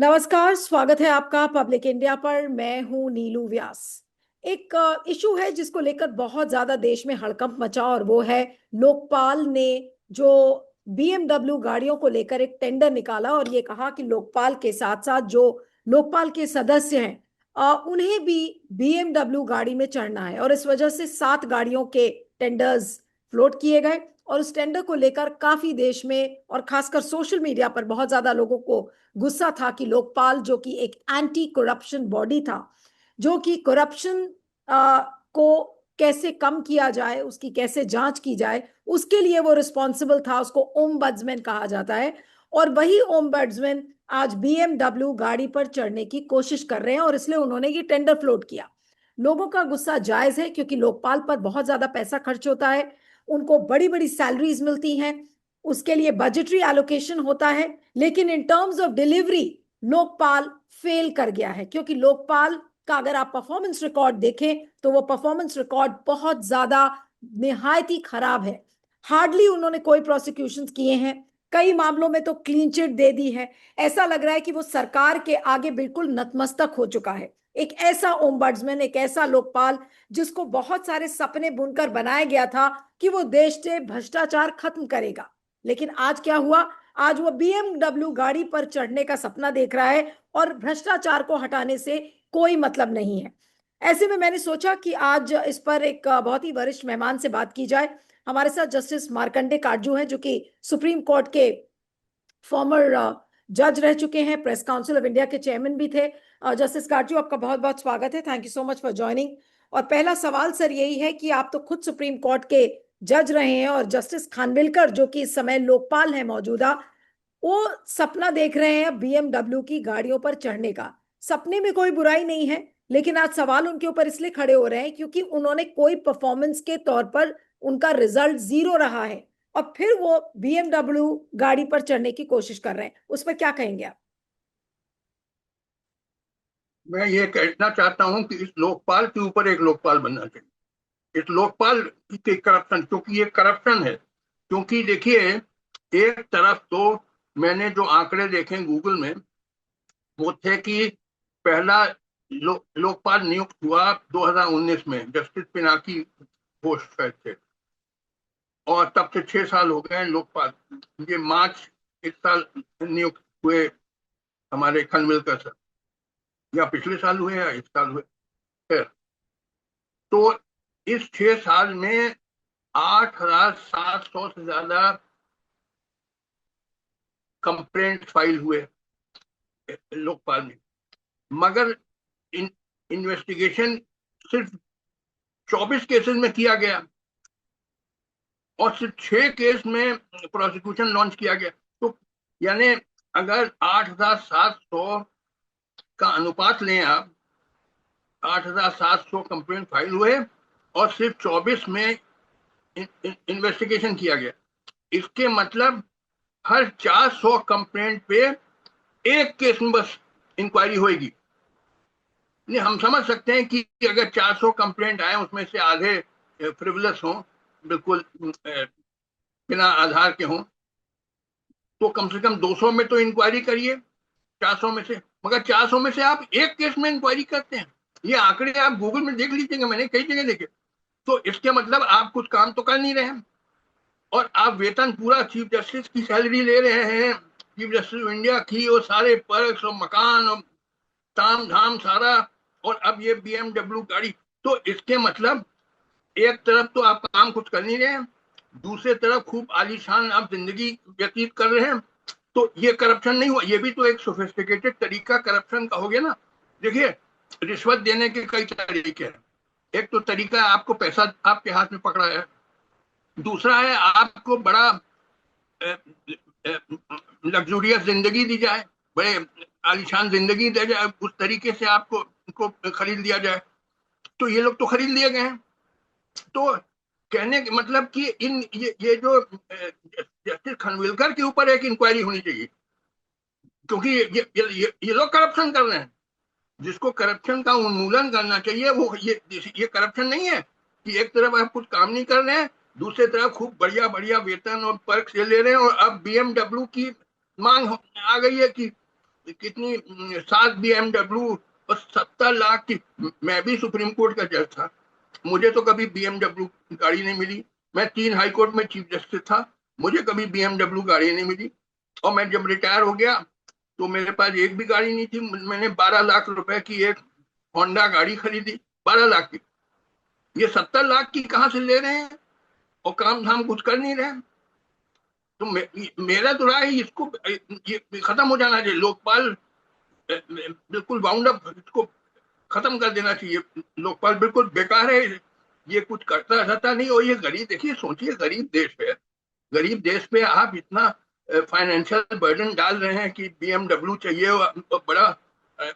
नमस्कार, स्वागत है आपका पब्लिक इंडिया पर। मैं हूं नीलू व्यास। एक इशू है जिसको लेकर बहुत ज्यादा देश में हड़कंप मचा, और वो है लोकपाल ने जो बीएमडब्ल्यू गाड़ियों को लेकर एक टेंडर निकाला और ये कहा कि लोकपाल के साथ साथ जो लोकपाल के सदस्य हैं उन्हें भी बीएमडब्ल्यू गाड़ी में चढ़ना है, और इस वजह से 7 गाड़ियों के टेंडर्स फ्लोट किए गए। और उस टेंडर को लेकर काफी देश में और खासकर सोशल मीडिया पर बहुत ज्यादा लोगों को गुस्सा था कि लोकपाल, जो कि एक एंटी करप्शन बॉडी था, जो कि करप्शन को कैसे कम किया जाए, उसकी कैसे जांच की जाए, उसके लिए वो रिस्पॉन्सिबल था। उसको ओम्बड्समैन कहा जाता है। और वही ओम्बड्समैन आज बीएमडब्ल्यू गाड़ी पर चढ़ने की कोशिश कर रहे हैं, और इसलिए उन्होंने ये टेंडर फ्लोट किया। लोगों का गुस्सा जायज है, क्योंकि लोकपाल पर बहुत ज्यादा पैसा खर्च होता है, उनको बड़ी बड़ी सैलरीज मिलती हैं, उसके लिए बजटरी एलोकेशन होता है। लेकिन in terms of delivery Lokpal fail कर गया है, क्योंकि लोकपाल का अगर आप परफॉर्मेंस रिकॉर्ड देखें तो वो परफॉर्मेंस रिकॉर्ड बहुत ज्यादा निहायत ही खराब है। हार्डली उन्होंने कोई प्रोसिक्यूशन किए हैं, कई मामलों में तो क्लीन चिट दे दी है। ऐसा लग रहा है कि वो सरकार के आगे बिल्कुल नतमस्तक हो चुका है। एक ऐसा ओम्बड्समैन, एक ऐसा लोकपाल जिसको बहुत सारे सपने बुनकर बनाया गया था कि वो देश से भ्रष्टाचार खत्म करेगा, लेकिन आज क्या हुआ? आज वो बीएमडब्ल्यू गाड़ी पर चढ़ने का सपना देख रहा है, और भ्रष्टाचार को हटाने से कोई मतलब नहीं है। ऐसे में मैंने सोचा कि आज इस पर एक बहुत ही वरिष्ठ मेहमान से बात की जाए। हमारे साथ जस्टिस मार्कंडे काटजू हैं, जो कि सुप्रीम कोर्ट के फॉर्मर जज रह चुके हैं, प्रेस काउंसिल ऑफ इंडिया के चेयरमैन भी थे। जस्टिस काटजू, आपका बहुत बहुत स्वागत है। Thank you so much for joining. और पहला सवाल सर यही है कि आप तो खुद सुप्रीम कोर्ट के जज रहे हैं, और जस्टिस खानविलकर जो कि इस समय लोकपाल है मौजूदा, वो सपना देख रहे हैं बीएमडब्ल्यू की गाड़ियों पर चढ़ने का। सपने में कोई बुराई नहीं है, लेकिन आज सवाल उनके ऊपर इसलिए खड़े हो रहे हैं क्योंकि उन्होंने कोई परफॉर्मेंस के तौर पर उनका रिजल्ट जीरो रहा है, और फिर वो बीएमडब्ल्यू गाड़ी पर चढ़ने की कोशिश कर रहे हैं। उस पर क्या कहेंगे आप? मैं ये कहना चाहता हूं कि इस लोकपाल के ऊपर एक लोकपाल बनना चाहिए। इस लोकपाल की करप्शन, क्योंकि ये करप्शन है। क्योंकि देखिए, एक तरफ तो मैंने जो आंकड़े देखे गूगल में, वो थे कि पहला लोकपाल नियुक्त हुआ 2019 में, जस्टिस पिनाकी घोष शायद थे, और तब से 6 साल हो गए हैं लोकपाल। ये मार्च इस साल नियुक्त हुए हमारे खनविलकर सर, या पिछले साल हुए या इस साल हुए। खैर, तो इस 6 साल में 8,700 से ज्यादा कंप्लेंट फाइल हुए लोकपाल में, मगर इन्वेस्टिगेशन सिर्फ 24 केसेस में किया गया, और सिर्फ 6 केस में प्रोसिक्यूशन लॉन्च किया गया। तो यानी अगर 8,700 का अनुपात लें आप, 8,700 कंप्लेंट फाइल हुए और सिर्फ 24 में इन्वेस्टिगेशन किया गया, इसके मतलब हर 400 कंप्लेंट पे एक केस में बस इंक्वायरी होगी। नहीं, हम समझ सकते हैं कि अगर 400 कंप्लेंट आए उसमें से आधे फ्रिवलस हों, बिल्कुल बिना आधार के हों, तो कम से कम 200 में तो इंक्वायरी करिए 400 में से। मगर 400 में से आप एक केस में इंक्वायरी करते हैं। ये आंकड़े आप गूगल में देख लीजिएगा, मैंने कई जगह देखे। तो इसके मतलब आप कुछ काम तो कर नहीं रहे हैं, और आप वेतन पूरा चीफ जस्टिस की सैलरी ले रहे हैं, चीफ जस्टिस ऑफ इंडिया की, और सारे पर्क्स और मकान और ताम झाम सारा, और अब ये बीएमडब्ल्यू गाड़ी। तो इसके मतलब एक तरफ तो आप काम कुछ कर नहीं रहे हैं, दूसरे तरफ खूब आलीशान आप जिंदगी व्यतीत कर रहे हैं। तो ये करप्शन नहीं हुआ? ये भी तो एक सोफिस्टिकेटेड तरीका करप्शन का हो गया ना। देखिए, रिश्वत देने के कई तरीके हैं। एक तो तरीका है आपको पैसा आपके हाथ में पकड़ा है, दूसरा है आपको बड़ा लग्जूरियस जिंदगी दी जाए, बड़े आलीशान जिंदगी दी जाए, उस तरीके से आपको को खरीद लिया जाए। तो ये लोग तो खरीद लिए गए हैं। तो कहने के मतलब कि ये जो जस्टिस खनविलकर के ऊपर एक इंक्वायरी होनी चाहिए, क्योंकि ये लोग करप्शन कर रहे हैं। जिसको करप्शन का उन्मूलन करना चाहिए, वो ये करप्शन नहीं है कि एक तरफ आप कुछ काम नहीं कर रहे हैं, दूसरी तरफ खूब बढ़िया बढ़िया वेतन और पर्क से ले रहे हैं। और अब बीएमडब्ल्यू की मांग आ गई है कि कितनी 7 BMW और 70 लाख की। मैं भी सुप्रीम कोर्ट का जज था, मुझे तो कभी BMW गाड़ी नहीं मिली। मैं 3 हाई कोर्ट में चीफ जस्टिस था, मुझे कभी BMW गाड़ी नहीं मिली। और मैं जब रिटायर हो गया तो मेरे पास एक भी गाड़ी नहीं थी। मैंने 12 लाख रुपए की एक होंडा गाड़ी खरीदी, 12 लाख की। ये 70 लाख की कहाँ से ले रहे हैं और काम धाम कुछ कर नहीं रहे। तो मेरा तो राय है इसको ये खत्म हो जाना चाहिए। लोकपाल बिल्कुल बाउंड अप, इसको खत्म कर देना चाहिए। लोकपाल बिल्कुल बेकार है, ये कुछ करता रहता नहीं। और ये गरीब, देखिए सोचिए, गरीब देश पे, गरीब देश पे आप इतना फाइनेंशियल बर्डन डाल रहे हैं कि BMW चाहिए और बड़ा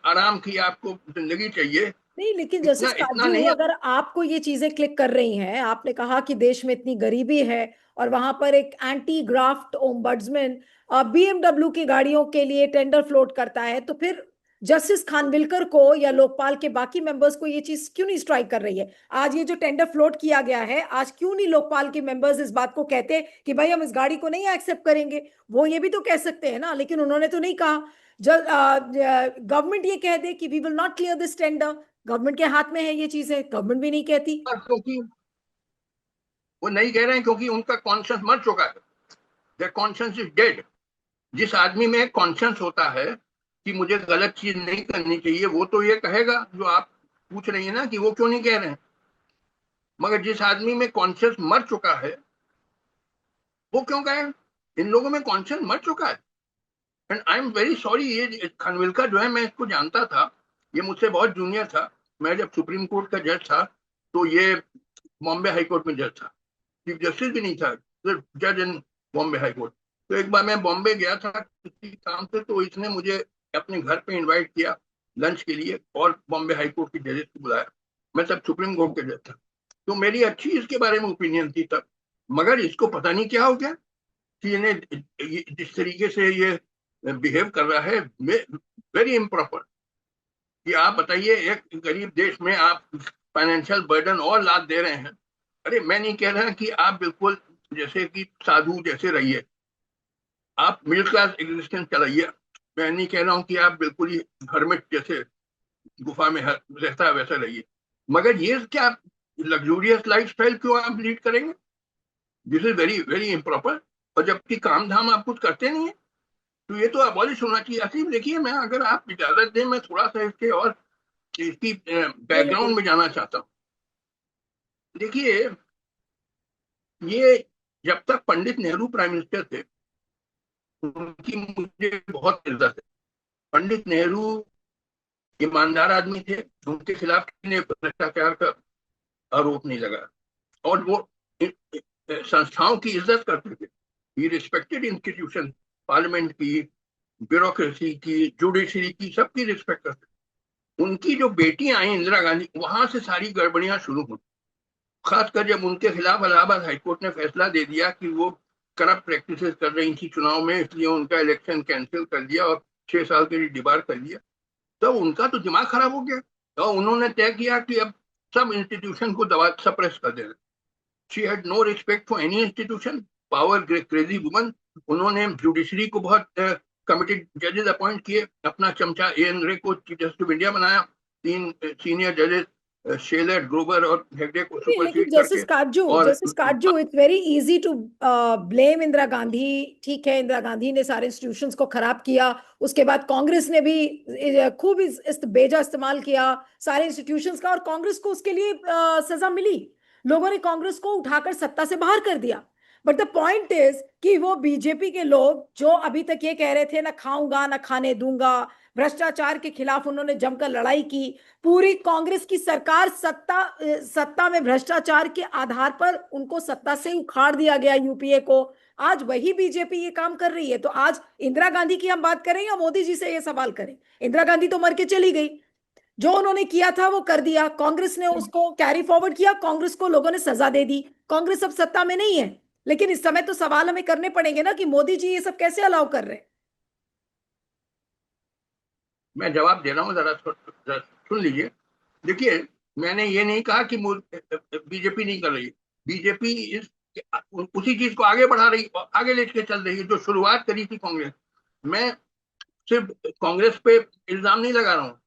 आराम की आपको जिंदगी चाहिए। नहीं, लेकिन इतना जस्टिस इतना काटजू, नहीं। अगर आपको ये चीजें क्लिक कर रही हैं, आपने कहा कि देश में इतनी गरीबी है और वहां पर एक एंटी ग्राफ्ट ओम्बड्समैन BMW की गाड़ियों के लिए टेंडर फ्लोट करता है, तो फिर जस्टिस खानविलकर को या लोकपाल के बाकी मेंबर्स को ये चीज क्यों नहीं स्ट्राइक कर रही है? आज ये जो टेंडर फ्लोट किया गया है, आज क्यों नहीं लोकपाल के मेंबर्स इस बात को कहते कि भाई हम इस गाड़ी को नहीं एक्सेप्ट करेंगे? वो ये भी तो कह सकते हैं ना, लेकिन उन्होंने तो नहीं कहा। जब गवर्नमेंट ये कह दे कि we will not clear this tender, government के हाथ में है ये चीजें, गवर्नमेंट भी नहीं कहती। क्योंकि वो नहीं कह रहे हैं, क्योंकि उनका कॉन्शियस मर चुका है। Their conscious is dead. जिस आदमी में कॉन्शियस होता है कि मुझे गलत चीज नहीं करनी चाहिए, वो तो ये कहेगा। जो आप पूछ रही है ना कि वो क्यों नहीं कह रहे हैं, मगर जिस आदमी में कॉन्शियस मर चुका है वो क्यों कहे? इन लोगों में कॉन्शियस मर चुका है। And I am very sorry. ये खनविलका जो है, मैं इसको जानता था, ये मुझसे बहुत जूनियर था। मैं जब सुप्रीम कोर्ट का जज था तो ये बॉम्बे हाई कोर्ट में जज था, चीफ जस्टिस भी नहीं था, सिर्फ जज इन बॉम्बे हाई कोर्ट। तो एक बार मैं बॉम्बे गया था किसी काम से, तो इसने मुझे अपने घर पे इनवाइट किया लंच के लिए और बॉम्बे हाई कोर्ट के जजेस को बुलाया। मैं तब सुप्रीम कोर्ट के जज था, तो मेरी अच्छी इसके बारे में ओपिनियन थी तब। मगर इसको पता नहीं क्या हो गया कि इन्हें जिस तरीके से ये बिहेव कर रहा है, वेरी इम्प्रॉपर। कि आप बताइए, एक गरीब देश में आप फाइनेंशियल बर्डन और लाद दे रहे हैं। अरे मैं नहीं कह रहा कि आप बिल्कुल जैसे कि साधु जैसे रहिए, आप मिडिल क्लास एग्जिस्टेंस चलाइए। मैं नहीं कह रहा हूँ कि आप बिल्कुल ही हरमिट जैसे गुफा में रहता है वैसा रहिए। मगर ये क्या लग्जूरियस लाइफस्टाइल क्यों आप लीड करेंगे? This is very very improper. और जबकि काम धाम आप कुछ करते नहीं है, तो ये तो अबॉलिश होना चाहिए। असीम देखिए, मैं अगर आप इजाजत दें, मैं थोड़ा सा इसके और इसकी बोले बैकग्राउंड बोले। में जाना चाहता हूँ। देखिए, ये जब तक पंडित नेहरू प्राइम मिनिस्टर थे, उनकी मुझे बहुत इज्जत है। पंडित नेहरू ईमानदार आदमी थे, उनके खिलाफ किसी ने भ्रष्टाचार का आरोप नहीं लगा। और वो संस्थाओं की इज्जत करते थे। ये रिस्पेक्टेड इंस्टीट्यूशन, पार्लियामेंट की, ब्यूरोक्रेसी की, जुडिशरी की, सबकी रिस्पेक्ट करते थे। उनकी जो बेटियां आई इंदिरा गांधी, वहां से सारी गड़बड़ियां शुरू हुई। खासकर जब उनके खिलाफ इलाहाबाद हाईकोर्ट ने फैसला दे दिया कि वो करप्ट प्रैक्टिसेस कर रही थी चुनाव में, इसलिए उनका इलेक्शन कैंसिल कर दिया और 6 साल के लिए डिबार कर दिया। तो उनका तो दिमाग खराब हो गया। तो उन्होंने तय किया कि अब सब इंस्टीट्यूशन को दबा सप्रेस कर देना। She had no respect for any institution, power crazy woman. उन्होंने जुडिशरी को बहुत कमिटेड जजेस अपॉइंट किए। अपना चमचा A N Ray को चीफ जस्टिस ऑफ इंडिया बनाया। 3 सीनियर जजेस शेलर, ग्रोवर और हेगड़े को नहीं, लेकिन सुपरसीड करके। और justice Katju, it's very easy to blame Indira Gandhi. ठीक है, इंदिरा गांधी ने सारे इंस्टीट्यूशंस को खराब किया, उसके बाद कांग्रेस ने भी खूब बेजा इस्तेमाल किया सारे इंस्टीट्यूशंस का, और कांग्रेस को उसके लिए सजा मिली। लोगों ने कांग्रेस को उठाकर सत्ता से बाहर कर दिया। बट द पॉइंट इज कि वो बीजेपी के लोग जो अभी तक ये कह रहे थे ना खाऊंगा ना खाने दूंगा, भ्रष्टाचार के खिलाफ उन्होंने जमकर लड़ाई की। पूरी कांग्रेस की सरकार सत्ता में भ्रष्टाचार के आधार पर उनको सत्ता से उखाड़ दिया गया, यूपीए को। आज वही बीजेपी ये काम कर रही है। तो आज इंदिरा गांधी की हम बात करें या मोदी जी से ये सवाल करें? इंदिरा गांधी तो मर के चली गई, जो उन्होंने किया था वो कर दिया, कांग्रेस ने उसको कैरी फॉरवर्ड किया, कांग्रेस को लोगों ने सजा दे दी। कांग्रेस अब सत्ता में नहीं है, लेकिन इस समय तो सवाल हमें करने पड़ेंगे ना कि मोदी जी ये सब कैसे अलाउ कर रहे हैं। मैं जवाब दे रहा हूँ, जरा सुन लीजिए। देखिए, मैंने ये नहीं कहा कि बीजेपी नहीं कर रही। बीजेपी इस उसी चीज को आगे बढ़ा रही, आगे लेके चल रही है जो शुरुआत करी थी कांग्रेस। मैं सिर्फ कांग्रेस पे इल्जाम नहीं लगा रहा हूँ।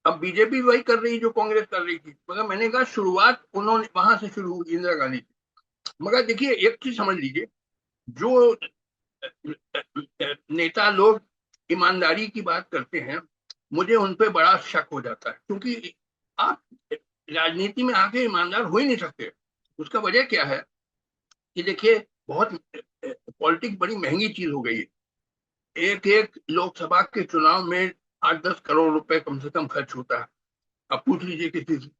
अब बीजेपी वही कर रही जो कांग्रेस कर रही थी, मगर मैंने कहा शुरुआत उन्होंने वहां से शुरू हुई, इंदिरा गांधी से। मगर देखिए एक चीज समझ लीजिए, जो नेता लोग ईमानदारी की बात करते हैं, मुझे उन पे बड़ा शक हो जाता है, क्योंकि आप राजनीति में आके ईमानदार हो ही नहीं सकते। उसका वजह क्या है कि देखिए, बहुत पॉलिटिक्स बड़ी महंगी चीज हो गई है। एक एक लोकसभा के चुनाव में 8-10 करोड़ रुपए कम से कम खर्च होता है। अब पूछ लीजिए किसी से,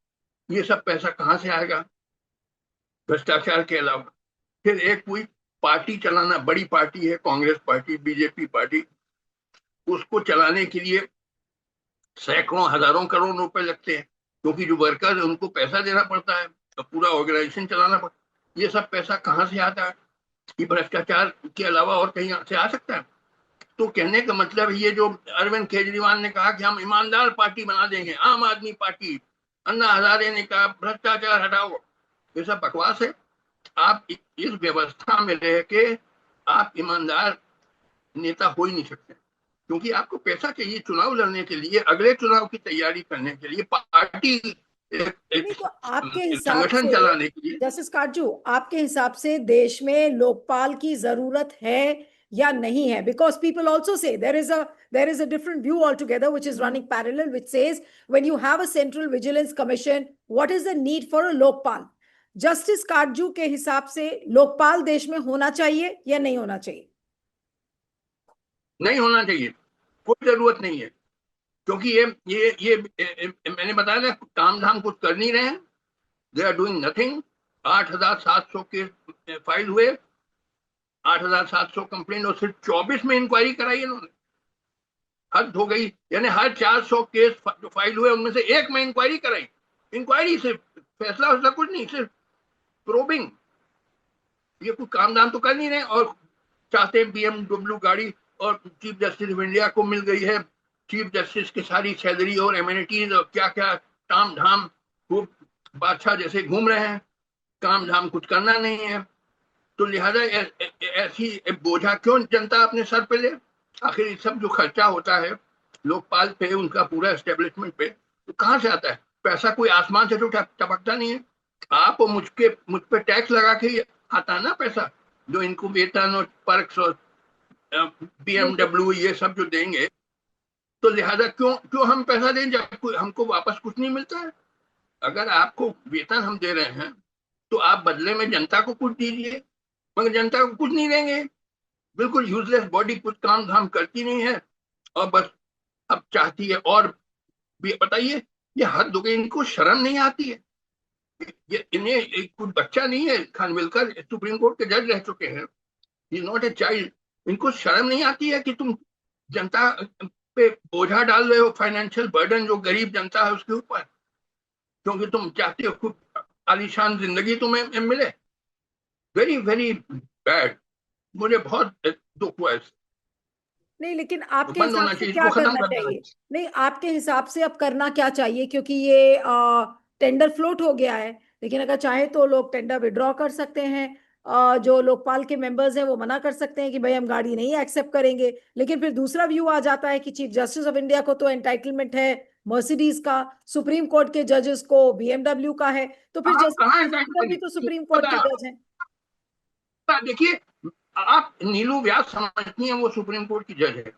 ये सब पैसा कहाँ से आएगा भ्रष्टाचार के अलावा? फिर एक कोई पार्टी चलाना, बड़ी पार्टी है कांग्रेस पार्टी, बीजेपी पार्टी, उसको चलाने के लिए सैकड़ों हजारों करोड़ रुपए लगते हैं, क्योंकि जो वर्कर है उनको पैसा देना पड़ता है, तो पूरा ऑर्गेनाइजेशन चलाना पड़ता है। ये सब पैसा कहाँ से आता है? ये भ्रष्टाचार के अलावा और कहीं से आ सकता है? तो कहने का मतलब ये जो अरविंद केजरीवाल ने कहा कि हम ईमानदार पार्टी बना देंगे, आम आदमी पार्टी, अन्ना हजारे ने कहा भ्रष्टाचार हटाओ, ये सब बकवास है। आप इस व्यवस्था में रह के आप ईमानदार नेता हो ही नहीं सकते, क्योंकि आपको पैसा चाहिए चुनाव लड़ने के लिए, अगले चुनाव की तैयारी करने के लिए, पार्टी नहीं तो आपके हिसाब संगठन से, चलाने के लिए। जस्टिस काटजू, आपके हिसाब से देश में लोकपाल की जरूरत है या नहीं है? Because people also say there is a different view altogether which is running parallel, which says when you have a central vigilance commission, what is the need for a lokpal? Justice Katju के हिसाब से लोकपाल देश में होना चाहिए या नहीं होना चाहिए? नहीं होना चाहिए, कोई जरूरत नहीं है, क्योंकि मैंने बताया ना, काम धाम कुछ कर नहीं रहे हैं। They are doing nothing. 8,700 के फाइल हुए, 8,700 कंप्लेन, और सिर्फ 24 में इंक्वायरी कराई इन्होंने। हद हो गई। यानी हर 400 केस जो फाइल हुए उनमें से एक में इंक्वायरी कराई। इंक्वायरी सिर्फ, फैसला वैसला कुछ नहीं, सिर्फ प्रोबिंग। ये कुछ काम धाम तो कर नहीं रहे, और चाहते हैं BMW गाड़ी, और चीफ जस्टिस ऑफ इंडिया को मिल गई है चीफ जस्टिस की सारी सैलरी और एमिनिटीज और क्या क्या काम धाम, खूब बादशाह जैसे घूम रहे हैं, काम धाम कुछ करना नहीं है। तो लिहाजा ऐसी बोझा क्यों जनता अपने सर पे ले? आखिर ये सब जो खर्चा होता है लोकपाल पे, उनका पूरा एस्टेब्लिशमेंट पे, तो कहाँ से आता है? पैसा कोई आसमान से तो टपकता नहीं है। आप और मुझ पे टैक्स लगा के आता है ना पैसा, जो इनको वेतन और पर्क्स और बिल्कुल। BMW ये सब जो देंगे। तो लिहाजा क्यों क्यों हम पैसा दें जब हमको वापस कुछ नहीं मिलता है? अगर आपको वेतन हम दे रहे हैं, तो आप बदले में जनता को कुछ दीजिए, मगर जनता को कुछ नहीं देंगे। बिल्कुल यूजलेस बॉडी, कुछ काम धाम करती नहीं है, और बस अब चाहती है। और भी बताइए, ये हद हो गई, इनको शर्म नहीं आती है? ये इन्हें कुछ बच्चा नहीं है, खानविलकर सुप्रीम कोर्ट के जज रह चुके हैं, ही नॉट ए चाइल्ड। इनको शर्म नहीं आती है कि तुम जनता पे बोझा डाल रहे हो, फाइनेंशियल बर्डन जो गरीब जनता है उसके ऊपर, क्योंकि तुम चाहते हो खूब आलीशान जिंदगी तुम्हें मिले। Very very bad. मुझे बहुत दुख हुआ इससे। नहीं, लेकिन तो आपके बंद हिसाब होना से चाहिए, क्या इसको खत्म करना कर देना चाहिए? चाहिए। नहीं, आपके हिसाब से अब करना क्या चाहिए? क्योंकि ये टेंडर फ्लोट हो गया है, लेकिन अगर चाहे तो लोग टेंडर विड्रॉ कर सकते हैं। जो लोकपाल के मेंबर्स हैं वो मना कर सकते हैं कि भाई हम गाड़ी नहीं एक्सेप्ट करेंगे, लेकिन फिर दूसरा व्यू आ जाता है कि चीफ जस्टिस ऑफ इंडिया को तो एंटाइटलमेंट है मर्सिडीज का, सुप्रीम कोर्ट के जजेस को BMW का है, तो फिर आप जस्टिस कहाँ चंद्रचूड़ भी एंटाइटमेंट तो सुप्रीम कोर्ट के पता? जज हैं। देखिए, आप नीलू व्यास समझती हैं वो सुप्रीम कोर्ट की जज है,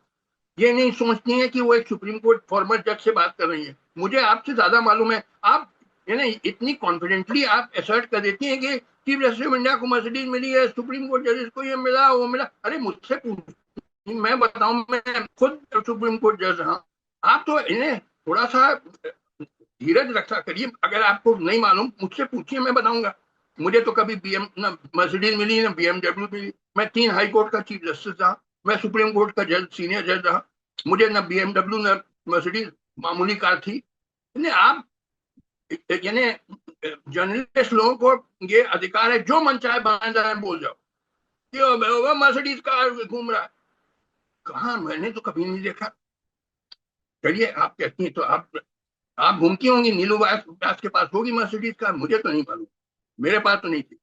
ये नहीं सोचती है कि वो एक सुप्रीम कोर्ट फॉर्मर जज से बात कर रही है। मुझे आपसे ज्यादा मालूम है। आप यानी इतनी कॉन्फिडेंटली आप असर्ट कर देती हैं कि चीफ जस्टिस ऑफ इंडिया को मर्सिडीज मिली है, सुप्रीम कोर्ट जजेस को ये मिला वो मिला। अरे मुझसे पूछ, मैं बताऊं, मैं खुद सुप्रीम कोर्ट जज रहा। आप तो इन्हें थोड़ा सा धीरज रखा करिए। अगर आपको नहीं मालूम मुझसे पूछिए, मैं बताऊंगा। मुझे तो कभी BM ना मर्सिडीज मिली ना BMW मिली। मैं 3 हाई कोर्ट का चीफ जस्टिस रहा, मैं सुप्रीम कोर्ट का जज, सीनियर जज रहा। मुझे ना BMW ना मर्सिडीज, मामूली कार थी। यानी आप, यानी जर्नलिस्ट लोगों को ये अधिकार है जो मन चाहे बनाए जाए बोल जाओ कि मर्सिडीज कार घूम रहा है। कहाँ, मैंने तो कभी नहीं देखा। चलिए, आप कहती हैं तो आप घूमती होंगी, नीलू व्यास व्यास के पास होगी मर्सिडीज कार, मुझे तो नहीं मालूम, मेरे पास तो नहीं थी।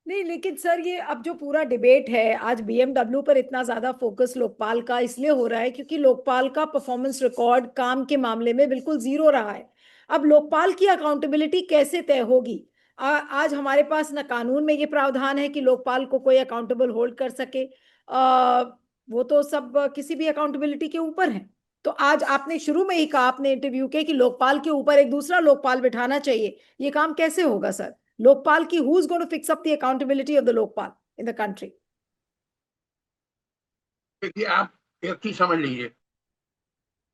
नहीं, लेकिन सर ये अब जो पूरा डिबेट है आज बीएमडब्ल्यू पर इतना ज्यादा फोकस लोकपाल का इसलिए हो रहा है क्योंकि लोकपाल का परफॉर्मेंस रिकॉर्ड काम के मामले में बिल्कुल जीरो रहा है। अब लोकपाल की अकाउंटेबिलिटी कैसे तय होगी? आज हमारे पास न कानून में ये प्रावधान है कि लोकपाल को कोई अकाउंटेबल होल्ड कर सके। वो तो सब किसी भी अकाउंटेबिलिटी के ऊपर है। तो आज आपने शुरू में ही कहा आपने इंटरव्यू के कि लोकपाल के ऊपर एक दूसरा लोकपाल बिठाना चाहिए। ये काम कैसे होगा सर? लोकपाल की who's going to fix up the accountability of the Lokpal in the country? देखिए, आप एक चीज समझ लीजिए,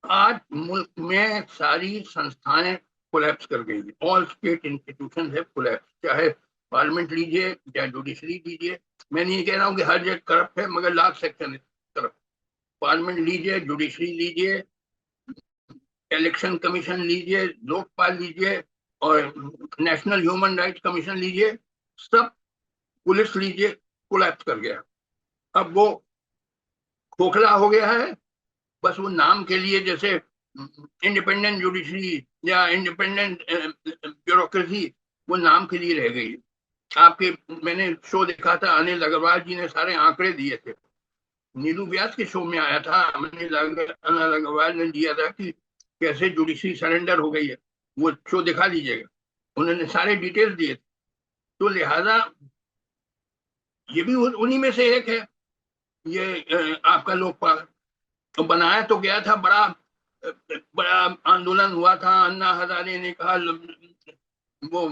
आज मुल्क में सारी संस्थाएं कोलैप्स कर गई हैं। ऑल स्टेट इंस्टीट्यूशन है कोलैप्स, चाहे पार्लियामेंट लीजिए, चाहे जुडिशरी लीजिए। मैं नहीं कह रहा हूँ कि हर जगह करप्ट है, मगर लार्ज सेक्शन है करप्ट। पार्लियामेंट लीजिए, जुडिशरी लीजिए, इलेक्शन कमीशन लीजिए, लोकपाल लीजिए, और नेशनल ह्यूमन राइट्स कमीशन लीजिए, सब, पुलिस लीजिए, कोलैप्स कर गया। अब वो खोखला हो गया है। बस वो नाम के लिए, जैसे इंडिपेंडेंट जुडिशरी या इंडिपेंडेंट ब्यूरोक्रेसी, वो नाम के लिए रह गई है। आपके, मैंने शो देखा था, अनिल अग्रवाल जी ने सारे आंकड़े दिए थे। नीलू व्यास के शो में आया था, अनिल अग्रवाल ने दिया था कि कैसे जुडिशरी सरेंडर हो गई है। वो शो दिखा लीजिएगा, उन्होंने सारे डिटेल्स दिए थे। तो लिहाजा ये भी उन्हीं में से एक है। ये आपका लोकपाल तो बनाया तो गया था, बड़ा बड़ा आंदोलन हुआ था। अन्ना हजारे ने कहा वो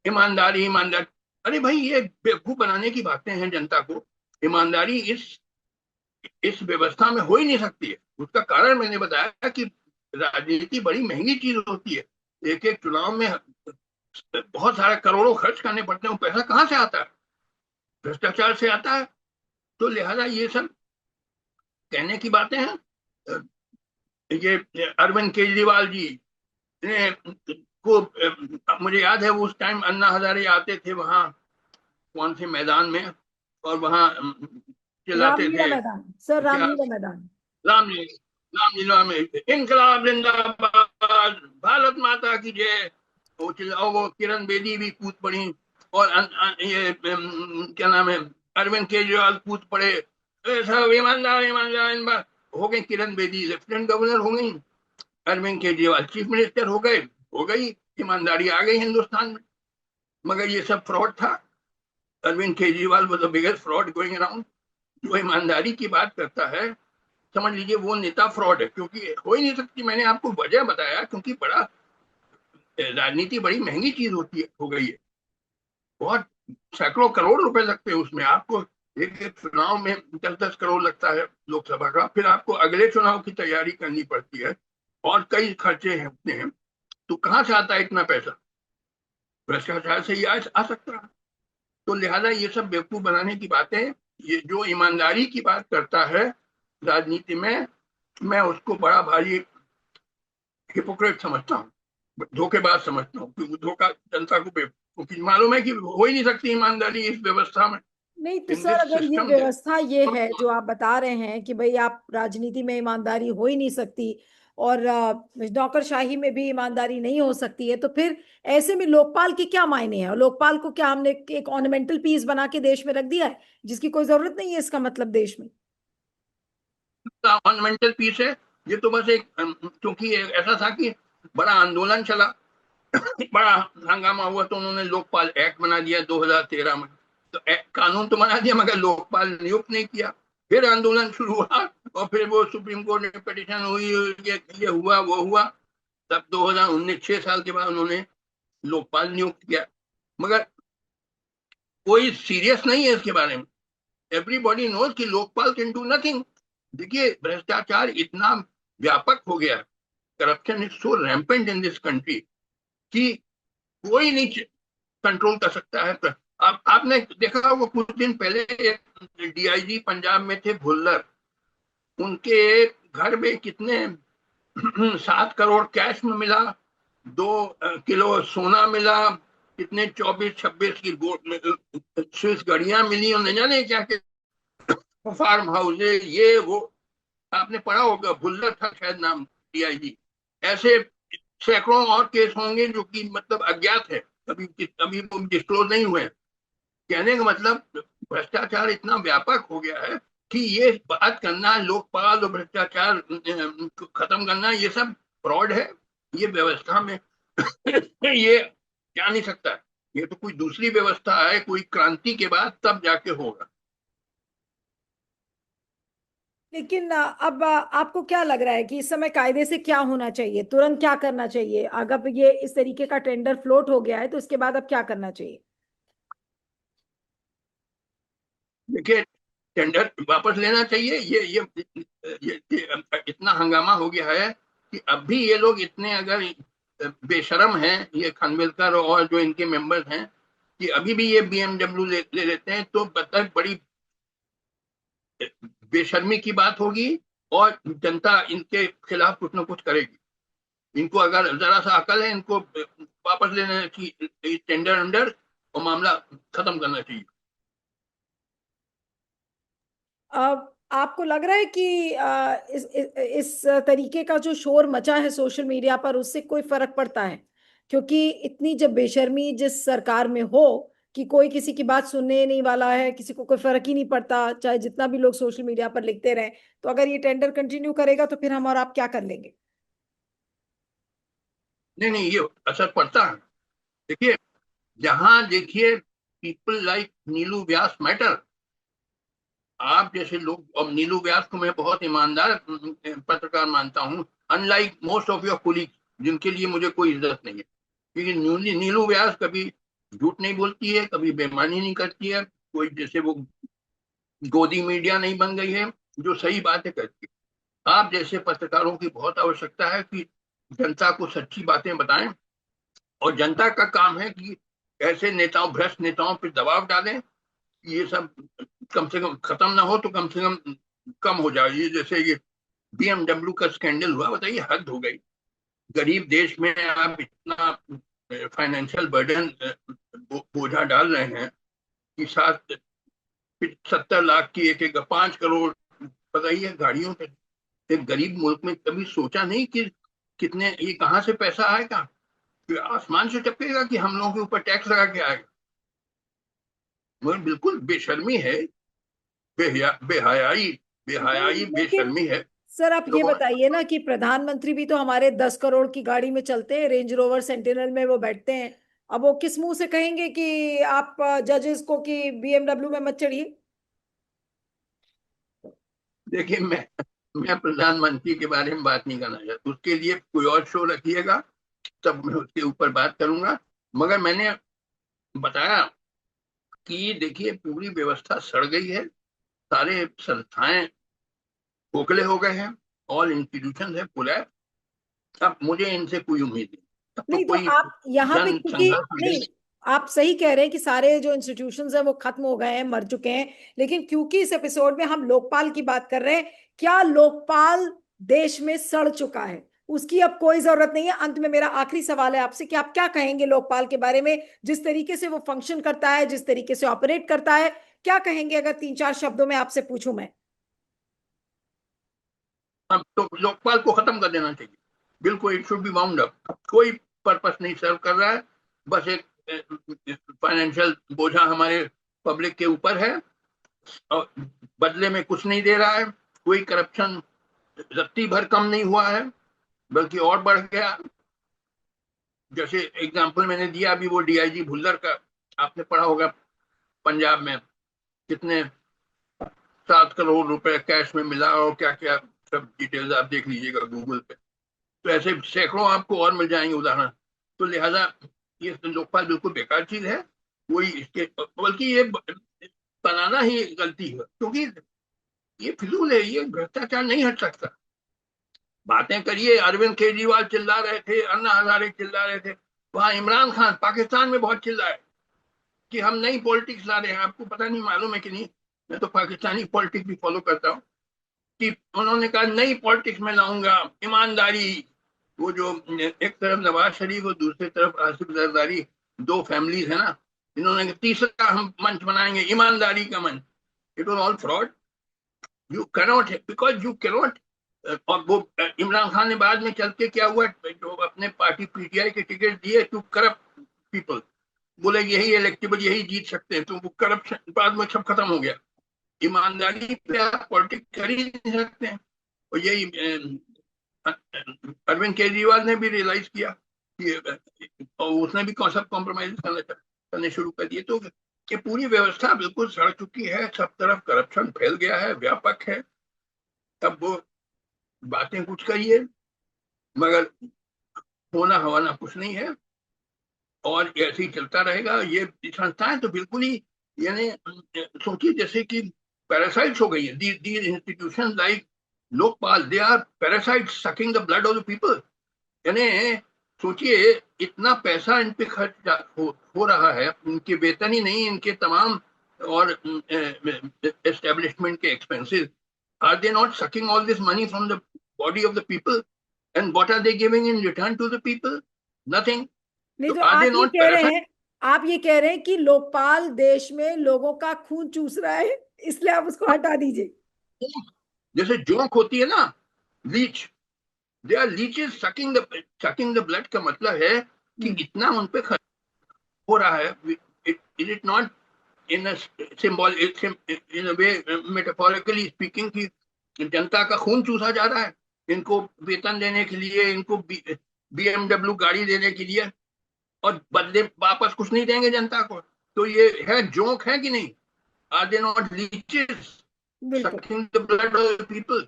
ईमानदारी ईमानदारी। अरे भाई, ये बेवकूफ बनाने की बातें हैं जनता को। ईमानदारी इस व्यवस्था में हो ही नहीं सकती है। उसका कारण मैंने बताया कि राजनीति बड़ी महंगी चीज होती है। एक एक चुनाव में बहुत सारे करोड़ों खर्च करने पड़ते हैं। वो पैसा कहाँ से आता है? भ्रष्टाचार से आता है। तो लिहाजा ये सब कहने की बातें हैं। ये अरविंद केजरीवाल जी ने को, मुझे याद है वो उस टाइम अन्ना हजारे आते थे वहां, कौन से मैदान में, और वहां चिल्लाते रामलीला थे मैदान सर, क्या, रामलीला मैदान। रामलीला, रामलीला में इनकलाब जिंदाबाद, भारत माता की जय। वो चिल्लाओ, वो किरण बेदी भी कूद पड़ी, और ये क्या नाम है, अरविंद केजरीवाल कूद पड़े। सब ईमानदार ईमानदार ईमानदार हो गए। किरण बेदी लेफ्टिनेंट गवर्नर हो गई, अरविंद केजरीवाल चीफ मिनिस्टर हो गए। हो गई, ईमानदारी आ गई हिंदुस्तान में। मगर ये सब फ्रॉड था। Arvind Kejriwal was the biggest fraud going around. जो ईमानदारी की बात करता है, समझ लीजिए वो नेता फ्रॉड है, क्योंकि हो ही नहीं सकती। मैंने आपको वजह बताया, क्योंकि बड़ा, राजनीति बड़ी महंगी चीज होती है, हो गई है। बहुत सैकड़ों करोड़ रुपए लगते हैं उसमें। आपको एक एक चुनाव में 10-10 करोड़ लगता है लोकसभा का, फिर आपको अगले चुनाव की तैयारी करनी पड़ती है, और कई खर्चे होते हैं। तो कहाँ से आता है इतना पैसा? भ्रष्टाचार से ही आ सकता है। तो लिहाजा ये सब बेवकूफ बनाने की बातें, ये जो ईमानदारी की बात करता है राजनीति में, मैं उसको बड़ा भारी हिपोक्रेट समझता हूँ, धोखेबाज समझता हूँ। क्योंकि धोखा जनता को क्योंकि मालूम है कि हो ही नहीं सकती ईमानदारी इस व्यवस्था में, नहीं तो इन सर, दिस अगर ये सिस्टम। व्यवस्था ये है जो आप बता रहे हैं कि भाई आप राजनीति में ईमानदारी हो ही नहीं सकती और नौकरशाही में भी ईमानदारी नहीं हो सकती है, तो फिर ऐसे में लोकपाल के क्या मायने हैं? और लोकपाल को क्या हमने एक ऑर्नामेंटल पीस बना के देश में रख दिया है जिसकी कोई जरूरत नहीं है इसका मतलब देश में? ऑर्नामेंटल पीस है ये तो। बस एक क्योंकि ऐसा था कि बड़ा आंदोलन चला, बड़ा हंगामा हुआ, तो उन्होंने लोकपाल एक्ट बना दिया 2013 में। तो कानून तो बना दिया, मगर लोकपाल नियुक्त नहीं किया। फिर आंदोलन शुरू हुआ, और फिर वो सुप्रीम कोर्ट में पिटिशन हुई, ये हुआ वो हुआ। तब 2019, 6 साल के बाद उन्होंने लोकपाल नियुक्त किया। मगर कोई सीरियस नहीं है इसके बारे में। एवरीबॉडी नोज कि लोकपाल कैन डू नथिंग। देखिए, भ्रष्टाचार इतना व्यापक हो गया, corruption is so rampant in this country कि कोई नहीं कंट्रोल कर सकता है। आपने देखा होगा, कुछ दिन पहले एक डीआईजी पंजाब में थे, भुल्लर, उनके घर में कितने 7 करोड़ कैश में मिला, 2 किलो सोना मिला, कितने 24-26 की स्विस गाड़ियां मिली, और न जाने क्या क्या फार्म हाउस है, ये वो। आपने पढ़ा होगा, भुल्लर था शायद नाम डीआईजी। ऐसे सैकड़ों और केस होंगे जो कि मतलब अज्ञात है, अभी अभी वो डिस्क्लोज नहीं हुए। कहने का मतलब भ्रष्टाचार इतना व्यापक हो गया है कि ये बात करना, लोकपाल और भ्रष्टाचार खत्म करना, ये सब फ्रॉड है। ये व्यवस्था में ये जा नहीं सकता है। ये तो कोई दूसरी व्यवस्था है, कोई क्रांति के बाद तब जाके होगा। लेकिन अब आपको क्या लग रहा है कि इस समय कायदे से क्या होना चाहिए, तुरंत क्या करना चाहिए? अगर ये इस तरीके का टेंडर फ्लोट हो गया है तो इसके बाद अब क्या करना चाहिए? देखिए, टेंडर वापस लेना चाहिए। ये इतना हंगामा हो गया है कि अब भी ये लोग इतने अगर बेशरम हैं, ये खानविलकर और जो इनके मेंबर्स हैं, कि अभी भी ये बीएमडब्ल्यू ले लेते हैं, तो मतलब बड़ी बेशर्मी की बात होगी। और जनता इनके खिलाफ कुछ ना कुछ करेगी। इनको अगर जरा सा अकल है, इनको वापस लेना चाहिए टेंडर अंडर, और मामला खत्म करना चाहिए। अब आपको लग रहा है कि इस तरीके का जो शोर मचा है सोशल मीडिया पर, उससे कोई फर्क पड़ता है? क्योंकि इतनी जब बेशर्मी जिस सरकार में हो कि कोई किसी की बात सुनने नहीं वाला है, किसी को कोई फर्क ही नहीं पड़ता, चाहे जितना भी लोग सोशल मीडिया पर लिखते रहें, तो अगर ये टेंडर कंटिन्यू करेगा तो फिर हम और आप क्या कर लेंगे? नहीं नहीं, ये असर पड़ता है। देखिए, जहां देखिए पीपल लाइक नीलू व्यास मैटर, आप जैसे लोग, और नीलू व्यास को मैं बहुत ईमानदार पत्रकार मानता हूं, unlike most of your colleague, जिनके लिए मुझे कोई इज्जत नहीं है। क्योंकि नीलू व्यास कभी झूठ नहीं बोलती है, कभी बेईमानी नहीं करती है, कोई जैसे वो गोदी मीडिया नहीं बन गई है, जो सही बातें करती है। आप जैसे पत्रकारों की बहुत आवश्यकता है कि जनता को सच्ची बातें बताएं। और जनता का काम है कि ऐसे नेताओं, भ्रष्ट नेताओं पर दबाव डालें, ये सब कम से कम खत्म ना हो, तो कम से कम हो जाए। ये जैसे ये बीएमडब्ल्यू का स्कैंडल हुआ, बताइए, हद हो गई। गरीब देश में आप इतना फाइनेंशियल बर्डन, बोझा डाल रहे हैं कि 70 लाख की एक एक 5 करोड़, बताइए, गाड़ियों पे। एक गरीब मुल्क में कभी सोचा नहीं कि कितने, ये कहाँ से पैसा आएगा? फिर आसमान से टपकेगा कि हम लोगों के ऊपर टैक्स लगा के आएगा? मगर बिल्कुल बेशर्मी है, बेहयाई, बेहयाई लेकिन बेशर्मी है। सर आप ये तो बताइए ना कि प्रधानमंत्री भी तो हमारे 10 करोड़ की गाड़ी में चलते हैं, रेंज रोवर सेंटिनल में वो बैठते हैं। अब वो किस मुंह से कहेंगे कि आप जजेस को कि बीएमडब्ल्यू में मत चढ़िए? देखिए, मैं प्रधानमंत्री के बारे में बात नहीं करना चाहता, उसके लिए कोई और शो रखिएगा, तब मैं उसके ऊपर बात करूंगा। मगर मैंने बताया कि देखिए, पूरी व्यवस्था सड़ गई है, सारे संस्थाएं खोखले हो गए हैं, ऑल इंस्टीट्यूशन है पुरैप। अब मुझे इनसे कोई उम्मीद नहीं। अब तो नहीं तो कोई आप यहाँ पे जन क्योंकि संघर्ष नहीं, में। आप सही कह रहे हैं कि सारे जो इंस्टीट्यूशंस हैं वो खत्म हो गए हैं, मर चुके हैं। लेकिन क्योंकि इस एपिसोड में हम लोकपाल की बात कर रहे हैं, क्या लोकपाल देश में सड़ चुका है? उसकी अब कोई जरूरत नहीं है। अंत में मेरा आखिरी सवाल है आपसे कि आप क्या कहेंगे लोकपाल के बारे में, जिस तरीके से वो फंक्शन करता है, जिस तरीके से ऑपरेट करता है? क्या कहेंगे अगर 3-4 शब्दों में आपसे पूछूं मैं? अब तो लोकपाल को खत्म कर देना चाहिए, बिल्कुल। It should be wound up. कोई पर्पस नहीं सर्व कर रहा है, बस एक फाइनेंशियल बोझा हमारे पब्लिक के ऊपर है, और बदले में कुछ नहीं दे रहा है। कोई करप्शन रत्ती भर कम नहीं हुआ है, बल्कि और बढ़ गया। जैसे एग्जांपल मैंने दिया अभी, वो डीआईजी भुल्लर का, आपने पढ़ा होगा, पंजाब में कितने 7 करोड़ रुपए कैश में मिला, और क्या क्या सब डिटेल्स आप देख लीजिएगा गूगल पे। तो ऐसे सैकड़ों आपको और मिल जाएंगे उदाहरण। तो लिहाजा ये लोकपाल बिल्कुल बेकार चीज है। कोई इसके, बल्कि ये बनाना ही गलती है, क्योंकि ये फिजूल है, ये भ्रष्टाचार नहीं हट सकता। बातें करिए, अरविंद केजरीवाल चिल्ला रहे थे, अन्ना हजारे चिल्ला रहे थे, वहां इमरान खान पाकिस्तान में बहुत चिल्लाए कि हम नई पॉलिटिक्स ला रहे हैं। आपको पता नहीं, मालूम है कि नहीं, मैं तो पाकिस्तानी पॉलिटिक्स भी फॉलो करता हूँ। कि उन्होंने कहा नई पॉलिटिक्स में लाऊंगा ईमानदारी। वो जो एक तरफ नवाज शरीफ और दूसरी तरफ आसिफ जरदारी, दो फैमिलीज है ना, इन्होंने तीसरा हम मंच बनाएंगे, ईमानदारी का मंच। It was all fraud. You cannot, because you cannot. और वो इमरान खान ने बाद में चल के क्या हुआ, जो अपने पार्टी पीटीआई के टिकट दिए टू करप्ट पीपल, बोले यही इलेक्टेबल, यही जीत सकते हैं, तो वो करप्शन बाद में सब खत्म हो गया। ईमानदारी पे आप पॉलिटिक्स कर ही नहीं सकते हैं। और यही अरविंद केजरीवाल ने भी रियलाइज किया कि और उसने भी सब कॉम्प्रोमाइज करने शुरू कर दिए। तो ये पूरी व्यवस्था बिल्कुल सड़ चुकी है, सब तरफ करप्शन फैल गया है, व्यापक है। तब वो बातें कुछ करिए, मगर होना हवाना कुछ नहीं है, और ऐसे ही चलता रहेगा। ये संस्थाएं तो बिल्कुल ही, यानी सोचिए जैसे कि पैरासाइट्स हो गई है। These institution like Lokpal, they are parasites sucking the blood of the people. यानी सोचिए इतना पैसा इन पे खर्च हो रहा है, इनके वेतन ही नहीं, इनके तमाम और एस्टेब्लिशमेंट के expenses, are they not sucking all this money from the body of the people, and what are they giving in return to the people? Nothing. नहीं तो तो आर दे आप ये नॉट कह रहे पैरासाइट? हैं, आप ये कह रहे हैं कि लोकपाल देश में लोगों का खून चूस रहा है, इसलिए आप उसको हटा दीजिए। जैसे जोंक होती है ना, leech, they are leeches sucking the blood. का मतलब है कि हम्म। इतना उन पे खर्च हो रहा है। Is it not in a symbol, in a way, metaphorically speaking, की जनता का खून चूसा जा रहा है इनको वेतन देने के लिए, इनको बीएमडब्ल्यू गाड़ी देने के लिए, और बदले वापस कुछ नहीं देंगे जनता को। तो ये है जोक है कि नहीं? आर दे नॉट लीचेस बिल्कुल। sucking the blood of the people?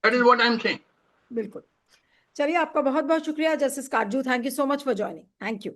That is what I'm saying. बिल्कुल। चलिए, आपका बहुत बहुत शुक्रिया justice Katju, thank you so much for joining, thank you.